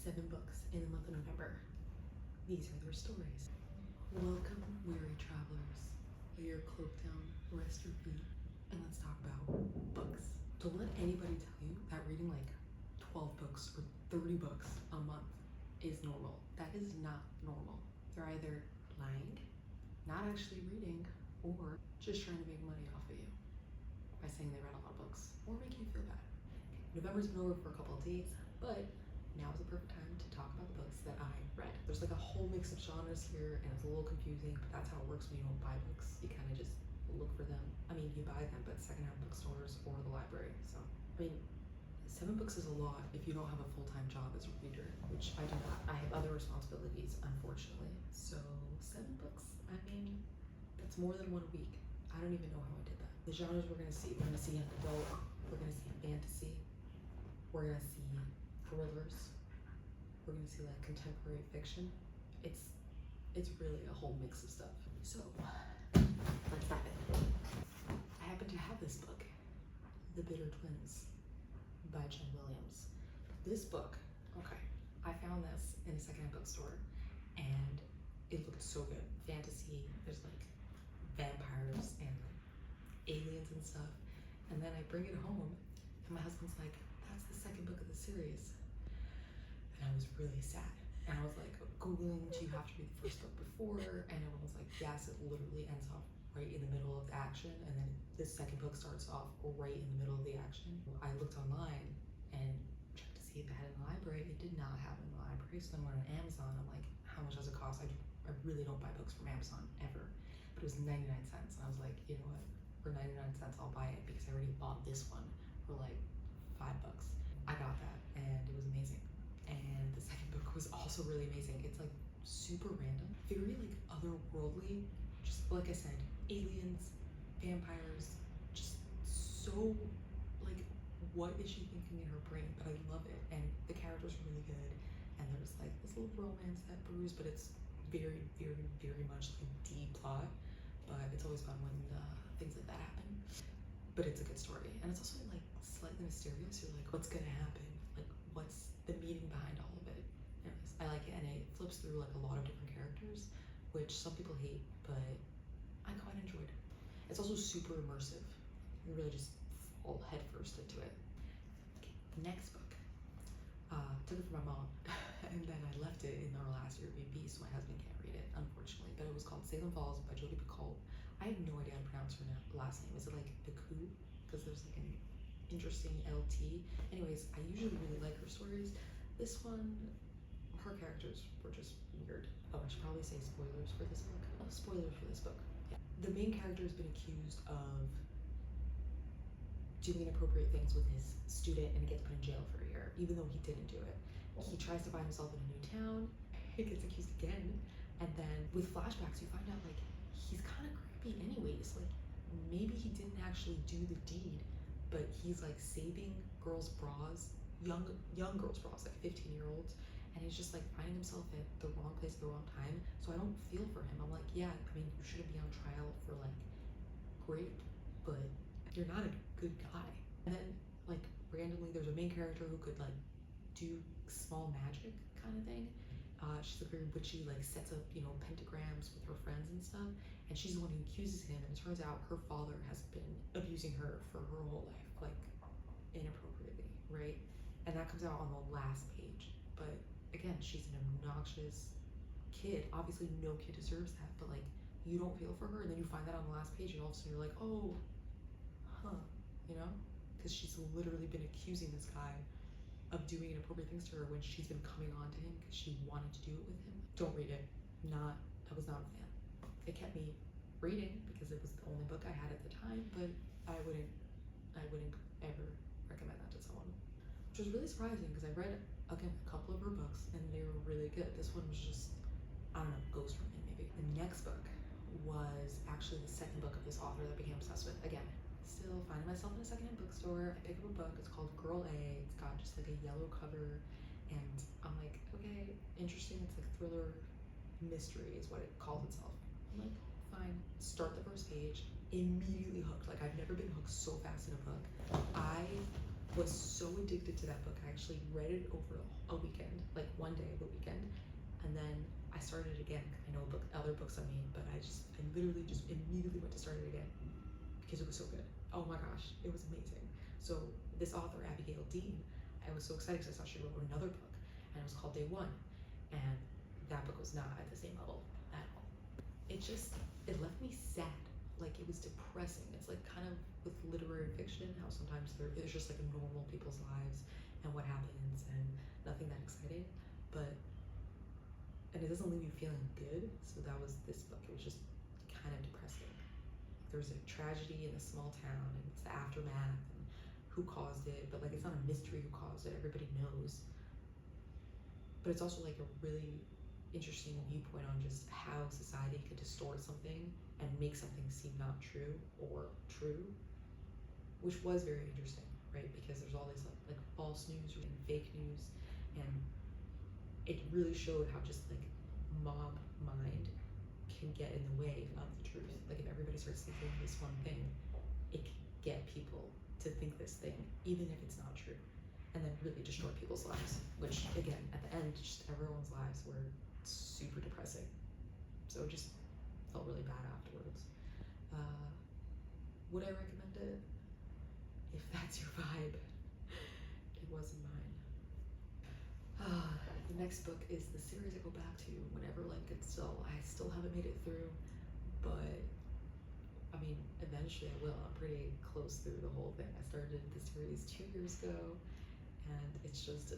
7 books in the month of November. These are their stories. Welcome, weary travelers. Lay your cloak down, rest your feet, and let's talk about books. Don't let anybody tell you that reading like 12 books or 30 books a month is normal. That is not normal. They're either lying, not actually reading, or just trying to make money off of you by saying they read a lot of books or make you feel bad. November's been over for a couple of days, but now is the perfect time to talk about the books that I read. There's like a whole mix of genres here, and it's a little confusing, but that's how it works when you don't buy books. You kind of just look for them. I mean, you buy them, but secondhand bookstores or the library. So, I mean, 7 books is a lot if you don't have a full-time job as a reader, which I do not. I have other responsibilities, unfortunately. So 7 books, I mean, that's more than 1 a week. I don't even know how I did that. The genres we're gonna see an adult, we're gonna see fantasy, we're gonna see thrillers, we're gonna see like contemporary fiction. It's really a whole mix of stuff. So let's dive in. I happen to have this book, The Bitter Twins by Jen Williams. This book, okay, I found this in a secondhand bookstore and it looked so good. Fantasy, there's like vampires and aliens and stuff. And then I bring it home and my husband's like, that's the 2nd book of the series. And I was really sad. And I was like Googling, do you have to read the 1st book before? And everyone was like, yes, it literally ends off right in the middle of the action. And then the 2nd book starts off right in the middle of the action. I looked online and checked to see if it had it in the library. It did not have it in the library. So then I went on Amazon. I'm like, how much does it cost? I really don't buy books from Amazon ever. But it was 99 cents. And I was like, you know what? For 99 cents, I'll buy it because I already bought this one for like $5. I got that and it was amazing. And the 2nd book was also really amazing. It's like super random, very like otherworldly, just like I said, aliens, vampires, just so like, what is she thinking in her brain? But I love it, and the characters are really good, and there's like this little romance that brews, but it's very, very, very much like deep plot. But it's always fun when things like that happen. But it's a good story, and it's also like slightly mysterious. You're like, what's gonna happen? Like, what's the meaning behind all of it? Anyways, I like it, and it flips through like a lot of different characters, which some people hate, but I quite enjoyed. It's also super immersive. You really just fall headfirst into it. Okay, next book. Took it from my mom, and then I left it in our last Airbnb, so my husband can't read it, unfortunately. But it was called Salem Falls by Jodi Picoult. I have no idea how to pronounce her last name. Is it like Picoult? Because there's like an interesting LT. Anyways, I usually really like her stories. This one, her characters were just weird. Oh, I should probably say spoilers for this book. Oh, spoilers for this book. Yeah. The main character has been accused of doing inappropriate things with his student and gets put in jail for a year, even though he didn't do it. He tries to find himself in a new town, he gets accused again, and then with flashbacks you find out like he's kind of creepy anyways. Like, maybe he didn't actually do the deed, but he's like saving girls' bras, young girls' bras, like 15-year-olds, and he's just like finding himself at the wrong place at the wrong time. So I don't feel for him. I'm like, yeah, I mean, you shouldn't be on trial for like rape, but you're not a good guy. And then like randomly there's a main character who could like do small magic kind of thing. She's like very witchy, like sets up, you know, pentagrams with her friends and stuff, and she's the one who accuses him, and it turns out her father has been abusing her for her whole life, like inappropriately, right? And that comes out on the last page. But again, she's an obnoxious kid. Obviously no kid deserves that, but like, you don't feel for her, and then you find that on the last page, and all of a sudden you're like, oh, huh, you know? Because she's literally been accusing this guy of doing inappropriate things to her when she's been coming on to him because she wanted to do it with him. Don't read it. I was not a fan. It kept me reading because it was the only book I had at the time, but I wouldn't ever recommend that to someone. Which was really surprising because I read, again, a couple of her books and they were really good. This one was just, I don't know, ghost from me maybe. The next book was actually the 2nd book of this author that I became obsessed with. Again, still finding myself in a secondhand bookstore. I pick up a book, it's called Girl A. It's got just like a yellow cover, and I'm like, okay, interesting. It's like thriller mystery is what it calls itself. I'm like, fine. Start the 1st page, immediately hooked. Like, I've never been hooked so fast in a book. I was so addicted to that book. I actually read it over a weekend, like one day of the weekend, and then I started it again. I know other books I mean, but I literally just immediately went to start it again because it was so good. Oh my gosh, it was amazing. So this author, Abigail Dean, I was so excited because I saw she wrote another book, and it was called Day One, and that book was not at the same level at all. It left me sad. Like, it was depressing. It's like kind of with literary fiction, how sometimes there's just like normal people's lives and what happens and nothing that exciting, and it doesn't leave you feeling good. So that was this book. It was just kind of depressing. There's a tragedy in a small town, and it's the aftermath and who caused it, but like it's not a mystery who caused it. Everybody knows. But it's also like a really interesting viewpoint on just how society can distort something and make something seem not true or true, which was very interesting, right? Because there's all this like false news and fake news, and it really showed how just like mob mind can get in the way of the truth. Like, if everybody starts thinking this one thing, it can get people to think this thing, even if it's not true, and then really destroy people's lives, which again, at the end, just everyone's lives were super depressing. So it just felt really bad afterwards. Would I recommend it? If that's your vibe. It wasn't mine. The next book is the series I go back to whenever like I still haven't made it through, but I mean, eventually I will. I'm pretty close through the whole thing. I started the series 2 years ago, and it's just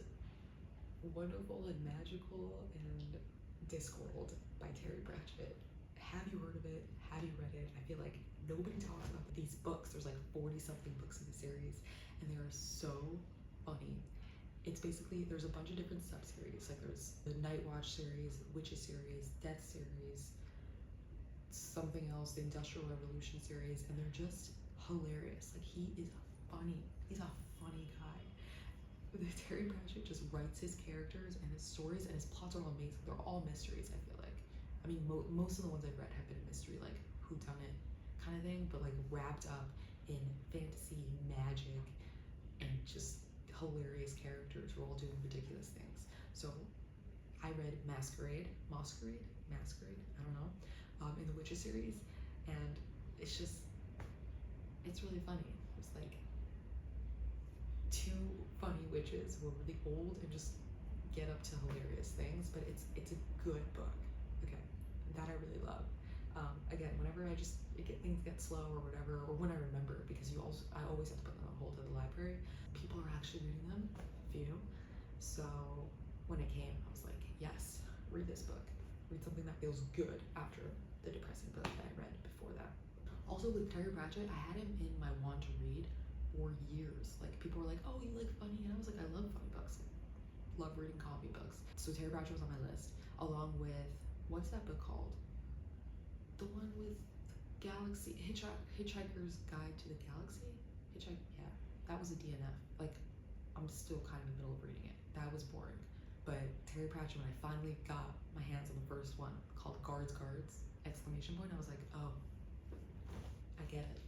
wonderful and magical, and Discworld by Terry Pratchett. Have you heard of it? Have you read it? I feel like nobody talks about these books. There's like 40 something books in the series, and they are so funny. It's basically, there's a bunch of different sub-series. Like, there's the Night Watch series, Witches series, Death series, something else, the Industrial Revolution series, and they're just hilarious. Like, he's a funny guy. Terry Pratchett just writes his characters and his stories, and his plots are all amazing. They're all mysteries, I feel like. I mean, most of the ones I've read have been a mystery, like whodunit kind of thing, but like wrapped up in fantasy, magic, and just hilarious characters who are all doing ridiculous things. So I read Maskerade, I don't know, in the Witches series, and it's really funny. It's like two funny witches who are really old and just get up to hilarious things, but it's a good book. Okay, that I really love. Again, whenever things get slow or whatever, or when I remember, because I always have to put them on hold at the library. People are actually reading them, few. So when it came, I was like, yes, read this book. Read something that feels good after the depressing book that I read before that. Also with Terry Pratchett, I had him in my want to read for years. Like, people were like, oh, you like funny? And I was like, I love funny books. Love reading comic books. So Terry Pratchett was on my list, along with, what's that book called? The one with Galaxy, Hitchhiker's Guide to the Galaxy? Yeah, that was a DNF. Like, I'm still kind of in the middle of reading it. That was boring. But Terry Pratchett, when I finally got my hands on the first one, called Guards, exclamation point, I was like, oh, I get it.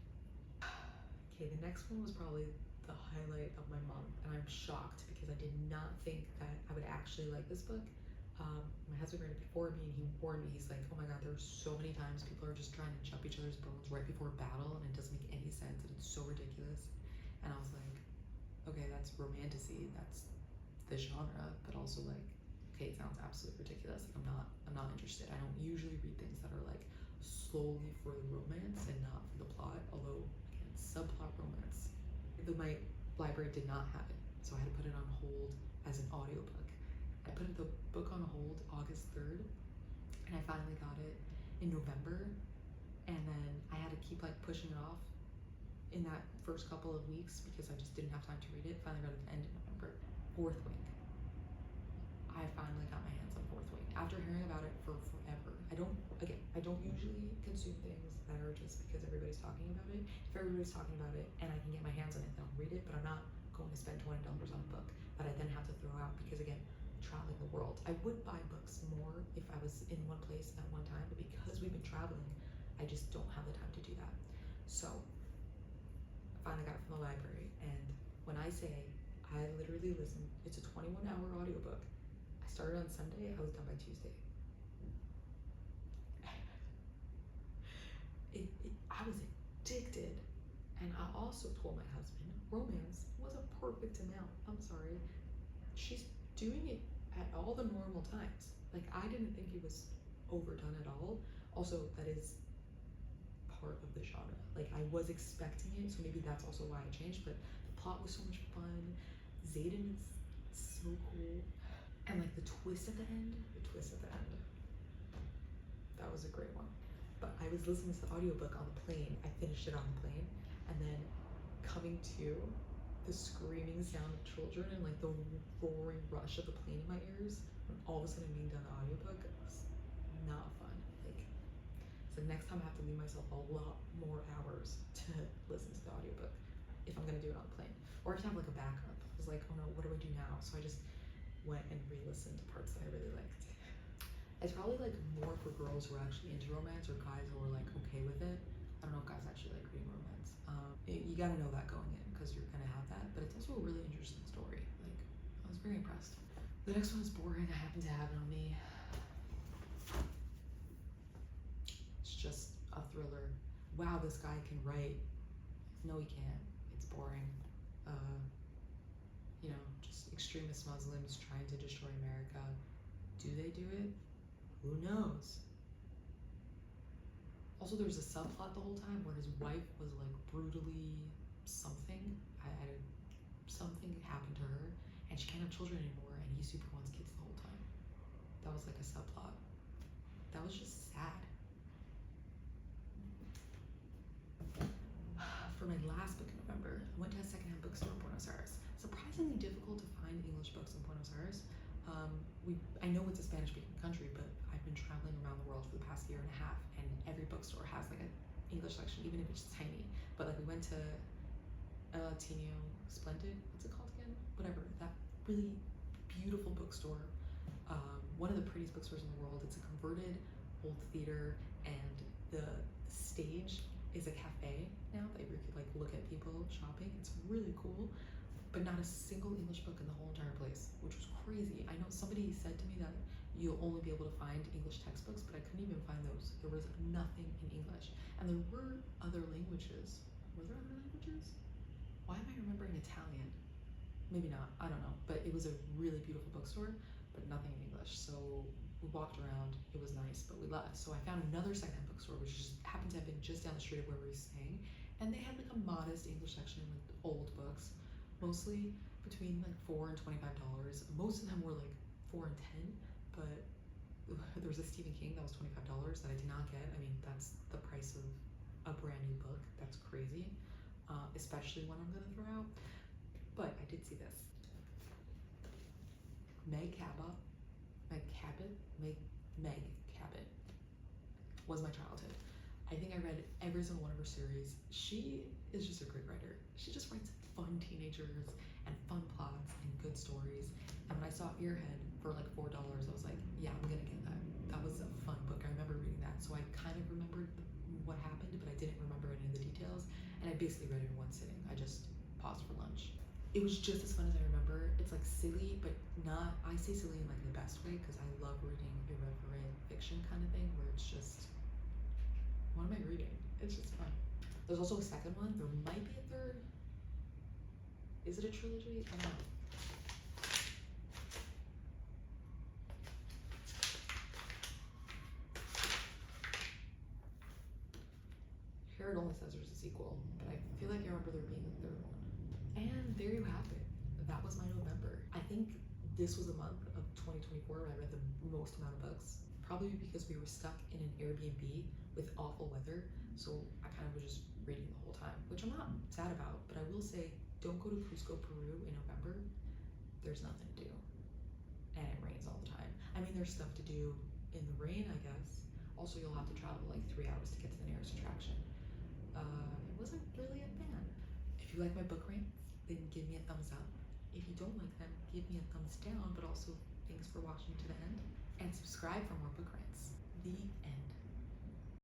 Okay, the next one was probably the highlight of my month, and I'm shocked because I did not think that I would actually like this book. My husband read it before me, and he warned me. He's like, oh my god, there's so many times people are just trying to jump each other's bones right before battle, and it doesn't make any sense, and it's so ridiculous. And I was like, okay, that's romantasy, that's the genre, but also like, okay, it sounds absolutely ridiculous. Like, I'm not interested. I don't usually read things that are like solely for the romance and not for the plot, although again, subplot romance. My library did not have it, so I had to put it on hold as an audiobook. I put the book on hold August 3rd, and I finally got it in November, and then I had to keep like pushing it off in that first couple of weeks because I just didn't have time to read it. Finally got it at the end of November. Fourth Wing. I finally got my hands on Fourth Wing after hearing about it for forever. I don't usually consume things that are just because everybody's talking about it. If everybody's talking about it and I can get my hands on it, then I'll read it, but I'm not going to spend $20 on a book that I then have to throw out because, again, traveling the world. I would buy books more if I was in one place at one time, but because we've been traveling, I just don't have the time to do that. So I finally got it from the library, and When I say I literally listened, it's a 21-hour audiobook. I started on Sunday, I was done by Tuesday. I was addicted. And I also told my husband, romance was a perfect amount. I'm sorry. She's doing it at all the normal times. Like, I didn't think it was overdone at all. Also, that is part of the genre. Like, I was expecting it, so maybe that's also why I changed, but the plot was so much fun. Xaden is so cool. And like the twist at the end, that was a great one. But I was listening to the audiobook on the plane. I finished it on the plane, and then coming to the screaming sound of children and like the roaring rush of the plane in my ears, and all of a sudden being done the audiobook was not fun. Like, so next time I have to leave myself a lot more hours to listen to the audiobook if I'm gonna do it on the plane. Or I have to have like a backup. I was like, oh no, what do I do now? So I just went and re-listened to parts that I really liked. It's probably like more for girls who are actually into romance or guys who are like okay with it. I don't know if guys actually like reading romance. You gotta know that going in because you're gonna have that, but it's also a really interesting story. Like, I was very impressed. The next one is boring. I happen to have it on me. It's just a thriller. Wow, this guy can write. No, he can't. It's boring. You know, just extremist Muslims trying to destroy America. Do they do it? Who knows? Also, there was a subplot the whole time where his wife was like brutally something. Something happened to her, and she can't have children anymore, and he super wants kids the whole time. That was like a subplot. That was just sad. For my last book in November, I went to a secondhand bookstore in Buenos Aires. Surprisingly difficult to find English books in Buenos Aires. I know it's a Spanish-speaking country, but I've been traveling around the world for the past year and a half, and every bookstore has like an English section, even if it's tiny. But like, we went to El Latino Splendid, what's it called again? Whatever, that really beautiful bookstore. One of the prettiest bookstores in the world. It's a converted old theater, and the stage is a cafe now that you could like look at people shopping. It's really cool, but not a single English book in the whole entire place, which was crazy. I know somebody said to me that you'll only be able to find English textbooks, but I couldn't even find those. There was nothing in English, and there were other languages. Were there other languages? Why am I remembering Italian? Maybe not, I don't know, but it was a really beautiful bookstore, but nothing in English. So we walked around, it was nice, but we left. So I found another secondhand bookstore, which just happened to have been just down the street of where we were staying, and they had like a modest English section with old books, mostly between like $4 and $25. Most of them were like 4 and 10, but there was a Stephen King that was $25 that I did not get. I mean, that's the price of a brand new book. That's crazy, especially one I'm gonna throw out. But I did see this. Meg Cabot was my childhood. I think I read every single one of her series. She is just a great writer. She just writes fun teenagers and fun plots and good stories. And when I saw Airhead for like $4, I was like, yeah, I'm gonna get that. That was a fun book. I remember reading that. So I kind of remembered what happened, but I didn't remember any of the details. And I basically read it in one sitting. I just paused for lunch. It was just as fun as I remember. It's like silly, but not, I say silly in like the best way, because I love reading irreverent fiction kind of thing, where it's just, what am I reading? It's just fun. There's also a second one. There might be a third. Is it a trilogy? I don't know. Here it only says there's a sequel, but I feel like I remember there being a third one. And there you have it. That was my November. I think this was a month of 2024 where I read the most amount of books. Probably because we were stuck in an Airbnb with awful weather, so I kind of was just reading the whole time, which I'm not sad about, but I will say, don't go to Cusco, Peru in November. There's nothing to do, and it rains all the time. I mean, there's stuff to do in the rain, I guess. Also, you'll have to travel like 3 hours to get to the nearest attraction. I wasn't really a fan. If you like my book rants, then give me a thumbs up. If you don't like them, give me a thumbs down, but also thanks for watching to the end, and subscribe for more book rants. The end.